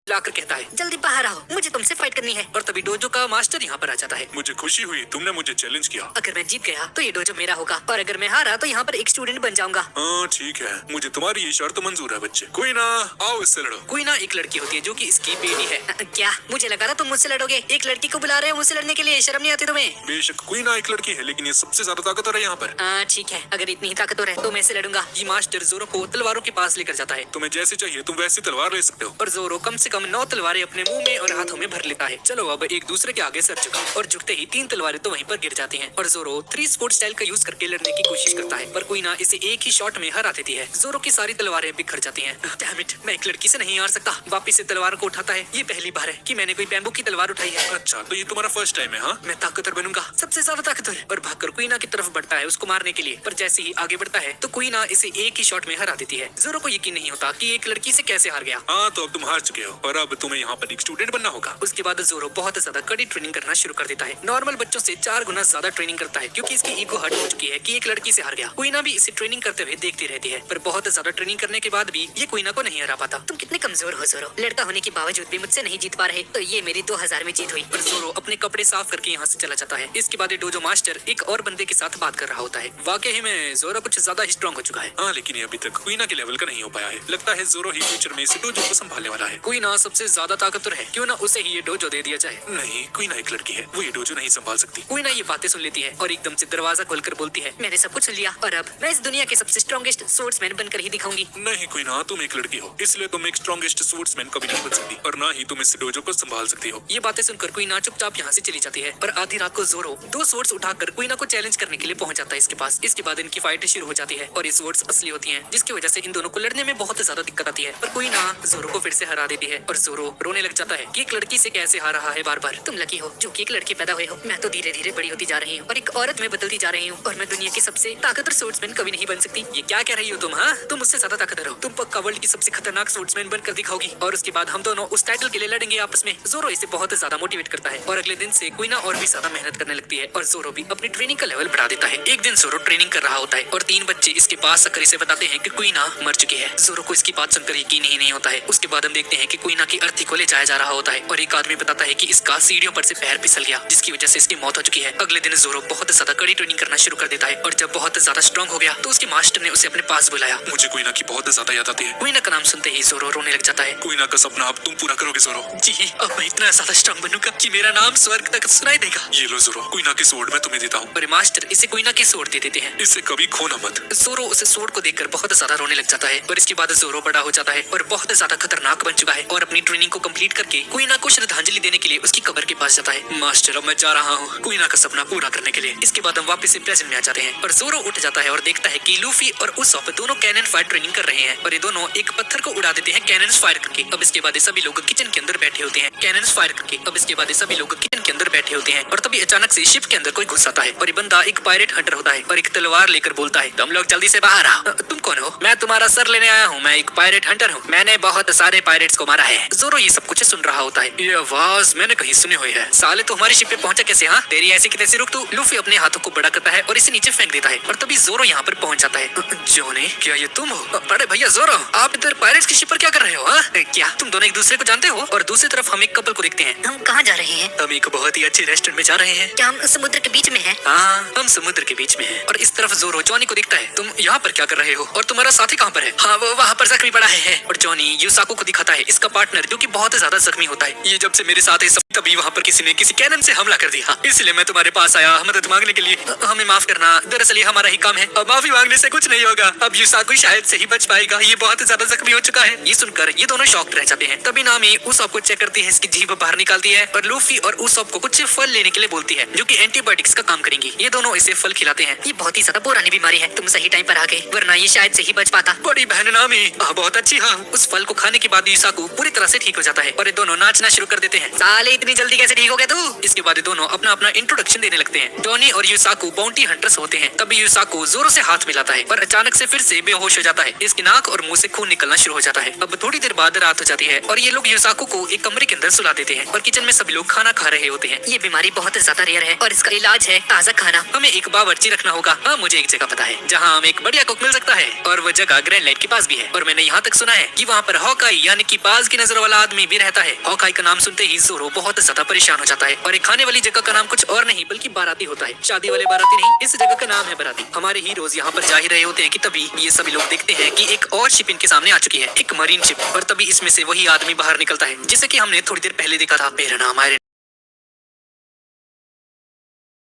लाकर कहता है, जल्दी बाहर आओ, मुझे तुमसे फाइट करनी है। और तभी डोजो का मास्टर यहाँ पर आ जाता है। मुझे खुशी हुई तुमने मुझे चैलेंज किया। अगर मैं जीत गया तो ये डोजो मेरा होगा, और अगर मैं हारा तो यहाँ पर एक स्टूडेंट बन जाऊंगा। हाँ ठीक है, मुझे तुम्हारी ये शर्त मंजूर है बच्चे। कोई ना, आओ इससे लड़ो। कोई ना एक लड़की होती है जो कि इसकी बेटी है। क्या? मुझे लगा था तुम मुझसे लड़ोगे। एक लड़की को बुला रहे हो मुझसे लड़ने के लिए, शर्म नहीं आती तुम्हें? बेशक कोई ना एक लड़की है, लेकिन ये सबसे ज्यादा ताकतवर है यहाँ पर। ठीक है, अगर इतनी ही ताकतवर है तो मैं इसे लड़ूंगा। ये मास्टर जोरो को तलवारों के पास लेकर जाता है। तुम्हें जैसी चाहिए तुम वैसी तलवार ले सकते हो। और जोरो कम से कम 9 तलवारें अपने मुंह में और हाथों में भर लेता है। चलो अब एक दूसरे के आगे सर झुका, और झुकते ही 3 तलवारें तो वहीं पर गिर जाती हैं। और जोरो 3 स्पोर्ट स्टाइल का यूज करके लड़ने की कोशिश करता है, पर कोई ना इसे एक ही शॉट में हरा देती है। जोरो की सारी तलवारें बिखर जाती हैं। डैम इट, मैं एक लड़की से नहीं हार सकता। वापिस से तलवार को उठाता है। ये पहली बार है कि मैंने कोई बैम्बू की तलवार उठाई है। अच्छा तो ये तुम्हारा फर्स्ट टाइम है? हाँ, मैं ताकतवर बनूंगा, सबसे ज्यादा ताकतवर। और भागकर क्वीना की तरफ बढ़ता है उसको मारने के लिए, पर जैसे ही आगे बढ़ता है तो क्वीना इसे एक ही शॉट में हरा देती है। जोरो को यकीन नहीं होता कि एक लड़की से कैसे हार गया। हाँ तो अब तुम हार चुके हो, और अब तुम्हें यहाँ पर एक स्टूडेंट बनना होगा। उसके बाद जोरो बहुत ज्यादा कड़ी ट्रेनिंग करना शुरू कर देता है। नॉर्मल बच्चों से 4 गुना ज्यादा ट्रेनिंग करता है, क्योंकि इसकी ईगो हर्ट हो चुकी है कि एक लड़की से हार गया। क्वीना भी इसे ट्रेनिंग करते हुए देखती रहती है, पर बहुत ज्यादा ट्रेनिंग करने के बाद भी ये क्वीना को नहीं हरा पाता। तुम कितने कमजोर हो जोरो, लड़का होने के बावजूद भी मुझसे नहीं जीत पा रहे, तो ये मेरी 2000 में जीत हुई। और जोरो अपने कपड़े साफ करके यहाँ से चला जाता है। इसके बाद डोजो मास्टर एक और बंदे के साथ बात कर रहा होता है। वाकई में जोरो कुछ ज्यादा ही स्ट्रॉन्ग हो चुका है। हाँ लेकिन ये अभी तक क्वीना के लेवल का नहीं हो पाया है। लगता है जोरो ही फ्यूचर में इस डोजो को संभालने वाला है। क्वीना सबसे ज्यादा ताकतवर है, क्यों ना उसे ही ये डोजो दे दिया जाए। नहीं, क्वीना एक लड़की है, वो ये डोजो नहीं संभाल सकती। क्वीना ये बातें सुन लेती है और एकदम से दरवाजा खोलकर बोलती है, मैंने सब कुछ सुन लिया और अब मैं इस दुनिया के सबसे स्ट्रॉन्गेस्ट स्पोर्ट्समैन बनकर ही दिखाऊंगी। नहीं क्वीना, तुम एक लड़की हो, इसलिए तुम एक स्ट्रॉन्गेस्ट स्पोर्ट्समैन कभी नहीं बन सकती, और ना ही तुम इस डोजो को संभाल सकती हो। ये बातें सुनकर क्वीना चुपचाप यहाँ से चली जाती है। पर आधी रात को जोरो 2 स्वॉर्ड्स उठाकर क्वीना को चैलेंज करने के लिए पहुंच जाता है इसके पास। इसके बाद इनकी फाइट शुरू हो जाती है और ये स्वॉर्ड्स असली होती हैं, जिसकी वजह से इन दोनों को लड़ने में बहुत ज्यादा दिक्कत आती है। पर क्वीना जोरो को फिर से हरा देती है और जोरो रोने लग जाता है कि एक लड़की से कैसे हार रहा है बार बार। तुम लकी हो जो कि एक लड़की पैदा हुए हो, मैं तो धीरे धीरे बड़ी होती जा रही हूँ और एक औरत में बदलती जा रही हूँ, और मैं दुनिया की सबसे ताकतवर स्पोर्ट्समैन कभी नहीं बन सकती। ये क्या कह रही हो तुम? हाँ, तुम मुझसे ज्यादा ताकतवर हो, तुम पक्का वर्ल्ड की सबसे खतरनाक स्पोर्ट्समैन बनकर दिखाओगी, और उसके बाद हम दोनों उस टाइटल के लिए लड़ेंगे आपस में। जोरो इसे बहुत ज्यादा मोटिवेट करता है और अगले दिन से क्वीना और भी ज्यादा मेहनत करने लगती है और जोरो भी अपनी ट्रेनिंग का लेवल बढ़ा देता है। एक दिन जोरो ट्रेनिंग कर रहा होता है और 3 बच्चे इसके पास आकर इसे बताते हैं कि क्वीना मर चुकी है। जोरो को इसकी बात सुनकर यकीन ही नहीं होता है। उसके बाद हम देखते हैं कि क्वीना की अर्थी को ले जाया जा रहा होता है और एक आदमी बताता है कि इसका सीढ़ियों पर से पैर फिसल गया, जिसकी वजह से इसकी मौत हो चुकी है। अगले दिन जोरो बहुत ज्यादा कड़ी ट्रेनिंग करना शुरू कर देता है और जब बहुत ज्यादा स्ट्रॉन्ग हो गया तो उसके मास्टर ने उसे अपने पास बुलाया। मुझे क्वीना की बहुत ज्यादा याद आती है। क्वीना का नाम सुनते ही जोरो रोने लग जाता है। क्वीना का सपना अब तुम पूरा करोगे जोरो। जी, अब मैं इतना ज्यादा स्ट्रॉन्ग बनूंगा कि मेरा नाम स्वर्ग तक सुनाई देगा। ये लो जोरो, क्वीना की स्वॉर्ड मैं तुम्हें देता हूँ। और मास्टर इसे क्वीना की स्वॉर्ड दे देते हैं। इसे कभी खोना मत। जोरो उसे स्वॉर्ड को देखकर बहुत ज्यादा रोने लग जाता है और इसके बाद जोरो बड़ा हो जाता है और बहुत ज्यादा खतरनाक बन चुका है और अपनी ट्रेनिंग को कंप्लीट करके क्वीना को श्रद्धांजलि देने के लिए उसकी कब्र के पास जाता है। मास्टर, अब मैं जा रहा हूँ क्वीना का सपना पूरा करने के लिए। इसके बाद हम वापस से प्रेजेंट में आ जाते हैं और जोरो उठ जाता है और देखता है कि लूफी और उसॉप दोनों कैनन फायर ट्रेनिंग कर रहे हैं और ये दोनों एक पत्थर को उड़ा देते हैं कैनन फायर करके। अब इसके बाद सभी लोग किचन के अंदर बैठे होते हैं कैनन फायर करके। अब इसके बाद सभी लोग किचन के अंदर बैठे होते हैं और तभी अचानक से शिप के अंदर कोई घुस आता है और ये बंदा एक पायरेट हंटर होता है और एक तलवार लेकर बोलता है, तुम लोग जल्दी से बाहर आओ। तुम कौन हो? मैं तुम्हारा सर लेने आया हूँ, मैं एक पायरेट हंटर हूँ, मैंने बहुत सारे पायरेट्स को मारा है। जोरो ये सब कुछ सुन रहा होता है। ये आवाज मैंने कहीं सुनी हुई है। साले तो हमारी शिप पे पहुंचा कैसे? हाँ, तेरी ऐसी कितने से रुक तू। लूफी अपने हाथों को बड़ा करता है और इसे नीचे फेंक देता है और तभी जोरो यहाँ पर पहुंच जाता है। जोनी, क्या ये तुम हो? बड़े भैया जोरो, आप इधर पायरेट्स की शिप पर क्या कर रहे हो? हाँ, क्या तुम दोनों एक दूसरे को जानते हो? और दूसरी तरफ हम एक कपल को देखते हैं। हम कहाँ जा रहे हैं? हम एक बहुत ही अच्छे रेस्टोरेंट में जा रहे हैं। क्या हम समुद्र के बीच में हैं? हाँ, हम समुद्र के बीच में हैं। और इस तरफ जोरो जॉनी को देखता है। तुम यहाँ पर क्या कर रहे हो? और तुम्हारा साथी कहाँ पर है? हाँ, वो वहाँ पर जख्मी पड़ा है। और जॉनी यूसाको को दिखाता है, इसका पार्टनर, जो कि बहुत ज्यादा जख्मी होता है। ये जब से मेरे साथ है तभी वहाँ पर किसी ने किसी कैनन से हमला कर दिया, इसलिए मैं तुम्हारे पास आया मदद मांगने के लिए। हमें माफ करना, दरअसल ये हमारा ही काम है। अब माफी मांगने से कुछ नहीं होगा। अब यूसाको शायद से ही बच पाएगा, ये बहुत ज्यादा जख्मी हो चुका है। ये सुनकर ये दोनों शॉक्ड रह जाते हैं। तभी नामी उसॉप को चेक करती है, इसकी जीभ बाहर निकालती है और लूफी और उसॉप को कुछ फल लेने के लिए बोलती है जो कि एंटीबायोटिक्स का काम करेंगी। ये दोनों इसे फल खिलाते हैं। ये बहुत ही ज्यादा पुरानी बीमारी है, तुम सही टाइम पर आ गए, वरना ये शायद से ही बच पाता। बड़ी बहन नामी, बहुत अच्छी। हाँ, उस फल को खाने के बाद यूसाको पूरी तरह से ठीक हो जाता है और ये दोनों नाचना शुरू कर देते हैं। साले इतनी जल्दी कैसे ठीक हो गया तू? इसके बाद दोनों अपना अपना इंट्रोडक्शन देने लगते हैं। डॉनी और यूसाको बाउंटी हंटर्स होते हैं। तभी यूसाको जोरों से हाथ मिलाता है पर अचानक से फिर से बेहोश हो जाता है। इसकी नाक और मुंह से खून निकलना शुरू हो जाता है। अब थोड़ी देर बाद रात हो जाती है और ये लोग यूसाको को एक कमरे के अंदर सुला देते हैं और किचन में सभी लोग खाना खा रहे होते हैं। ये बीमारी बहुत ज्यादा रेयर है और इसका इलाज है ताजा खाना। हमें एक बावर्ची रखना होगा। हाँ, मुझे एक जगह पता है जहाँ हमें एक बढ़िया कुक मिल सकता है और वो जगह ग्रैंड लाइट के पास भी है। और मैंने यहाँ तक सुना है कि वहाँ पर हॉकाई यानी कि बाज नजर वाला आदमी भी रहता है। हॉकाई का नाम सुनते ही ज़ोरो बहुत ज्यादा परेशान हो जाता है और एक खाने वाली जगह का नाम कुछ और नहीं बल्कि बाराती होता है। शादी वाले बाराती नहीं, इस जगह का नाम है बाराती। हमारे हीरोज यहाँ पर जा ही रहे होते हैं कि तभी ये सभी लोग देखते हैं कि एक और शिप इनके सामने आ चुकी है, एक मरीन शिप। और तभी इसमें से वही आदमी बाहर निकलता है जिसे कि हमने थोड़ी देर पहले देखा था। मेरा नाम आयरन